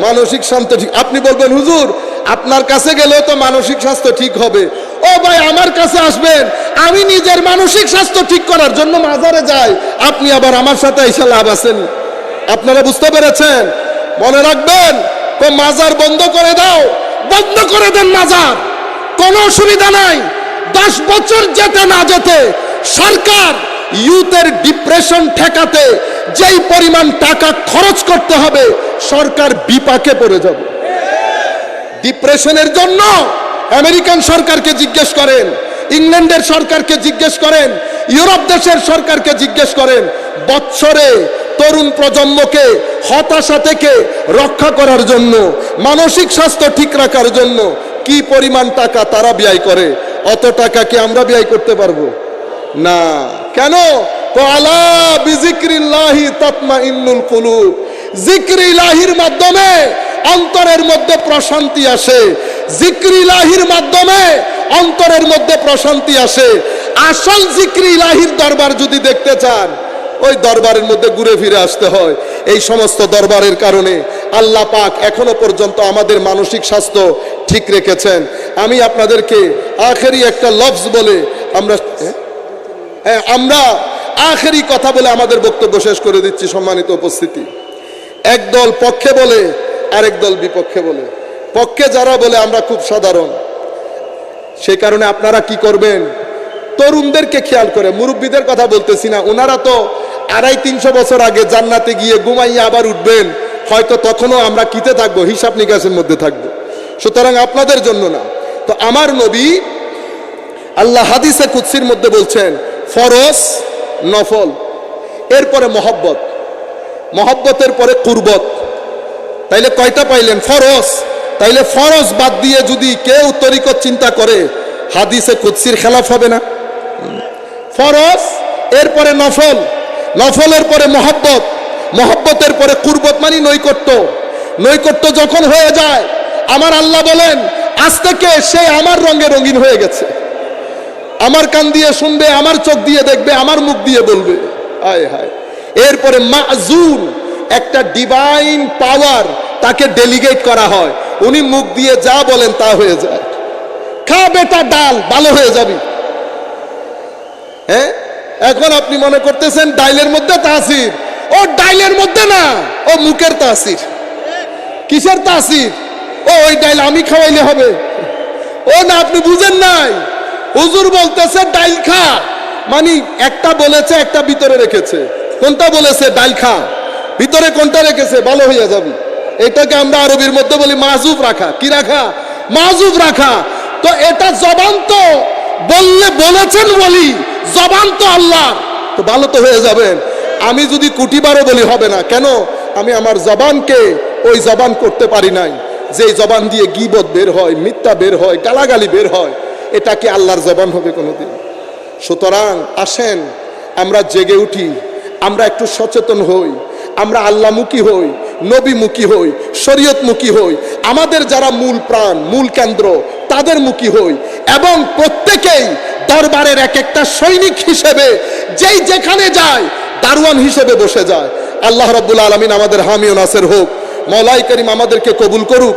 Speaker 1: মানসিক স্বাস্থ্য ঠিক। আপনি বলবেন, হুজুর আপনার কাছে গেলে তো মানসিক স্বাস্থ্য ঠিক হবে। ও ভাই, আমার কাছে আসবেন, আমি নিজের মানসিক স্বাস্থ্য ঠিক করার জন্য মাজারে যাই, আপনি আবার আমার সাথে এসে লাভ আছেন? আপনারা বুঝতে পেরেছেন? মনে রাখবেন, তো মাজার বন্ধ করে দাও, বন্ধ করে দেন মাজার, কোনো অসুবিধা নাই। 10 বছর যেতে না যেতে সরকার ইউথের ডিপ্রেশন ঠেকাতে যেই পরিমাণ টাকা খরচ করতে হবে, সরকার বিপাকে পড়ে যাবে। ডিপ্রেশনের জন্য আমেরিকান সরকারকে জিজ্ঞেস করেন, ইংল্যান্ডের সরকারকে জিজ্ঞেস করেন, ইউরোপ দেশের সরকারকে জিজ্ঞেস করেন, বছরে তরুণ প্রজন্মকে হতাশা থেকে রক্ষা করার জন্য, মানসিক স্বাস্থ্য ঠিক রাখার জন্য কি পরিমাণ টাকা তারা ব্যয় করে। অত টাকা কি আমরা ব্যয় করতে পারবো? না। কেন? তো আলা বিজিক্রিল্লাহি তাতমাইন্নুল কুলুব, জিক্র ইলাহির মাধ্যমে অন্তরের মধ্যে প্রশান্তি আসে, জিক্র ইলাহির মাধ্যমে অন্তরের মধ্যে প্রশান্তি আসে। আসল জিক্র ইলাহির দরবার যদি দেখতে চান, ওই দরবারের মধ্যে ঘুরে ফিরে আসতে হয়। এই সমস্ত দরবারের কারণে আল্লাহ পাক এখনো পর্যন্ত আমাদের মানসিক স্বাস্থ্য ঠিক রেখেছেন। আমি আপনাদেরকে আখেরি একটা লফজ বলে আমরা আখেরি কথা বলে আমাদের বক্তব্য শেষ করে দিচ্ছি। সম্মানিত উপস্থিতি, একদল পক্ষে বলে, আরেক দল বিপক্ষে বলে। পক্ষে যারা বলে আমরা খুব সাধারণ, সেই কারণে আপনারা কি করবেন, তরুণদেরকে খেয়াল করে, মুরব্বীদের কথা বলতেছি না, ওনারা তো 250-300 বছর আগে জান্নাতে গিয়ে ঘুমাইয়া আবার উঠবেন, হয়তো তখনও আমরা কিতে থাকবো, হিসাব নিকাশের মধ্যে থাকবো। সুতরাং আপনাদের জন্য না। তো আমার নবী আল্লাহ হাদিসে কুদসির মধ্যে বলছেন, ফরজ, নফল, এরপরে মহব্বত, মহব্বতের পরে কুরবত। তাইলে কয়টা পাইলেন? ফরজ। তাইলে ফরজ বাদ দিয়ে যদি কেউ তরিকত চিন্তা করে, হাদিসে কুদসির খেলাফ হবে না? ফরজ, এরপরে নফল, নফলের পরে মহব্বত, মহব্বতের পরে কুরবত, মানে নৈকট্য। নৈকট্য যখন হয়ে যায়, আমার আল্লাহ বলেন, আজ থেকে সে আমার রঙে রঙিন হয়ে গেছে, আমার কান দিয়ে শুনবে, আমার চোখ দিয়ে দেখবে, আমার মুখ দিয়ে বলবে। আয় হায়। এরপরে মাযুন, একটা ডিভাইন পাওয়ার তাকে ডেলিগেট করা হয়, উনি মুখ দিয়ে যা বলেন তা হয়ে যায়। খা বেটা ডাল, ভালো হয়ে যাবি। হ্যাঁ, এখন আপনি মনে করতেছেন ডাইলের মধ্যে তাসির, ও ডাইলের মধ্যে না, ও মুখের তাসির। কিসের তাসির? ও ওই ডাইল আমি খাওয়াইলে হবে? ও না, আপনি বুঝেন নাই। হুজুর বলতেছে ডাইল খা, মানে একটা বলেছে, একটা ভিতরে রেখেছে। কোনটা বলেছে? ডাইল খা, ভিতরে কোনটা রেখেছে? ভালো হয়ে যাবি। এটাকে আমরা আরবির মধ্যে বলি মাযুব রাখা। কি রাখা? মাযুব রাখা। তো এটা জবান তো বললে বলেছেন বলি, জবান তো আল্লাহ, তো ভালো তো হয়ে যাবেন। আমি যদি কুটিবারও বলি হবে না। কেন? আমি আমার জবানকে ওই জবান করতে পারি নাই, যে জবান দিয়ে গীবত বের হয়, মিথ্যা বের হয়, গালাগালি বের হয়। এটা কি আল্লাহর জবান হবে কোনোদিন? সুতরাং আসেন আমরা জেগে উঠি, আমরা একটু সচেতন হই, আমরা আল্লাহমুখী হই, নবীমুখী হই, শরীয়তমুখী হই, আমাদের যারা মূল প্রাণ, মূল কেন্দ্র, তাদের মুখী হই, এবং প্রত্যেকেই দরবারের এক একটা সৈনিক হিসেবে যেই যেখানে যায় দারওয়ান হিসেবে বসে যায়। আল্লাহ রাব্বুল আলামিন আমাদের হামি ও নাসির হোক। মওলাই করিম আমাদেরকে কবুল করুক।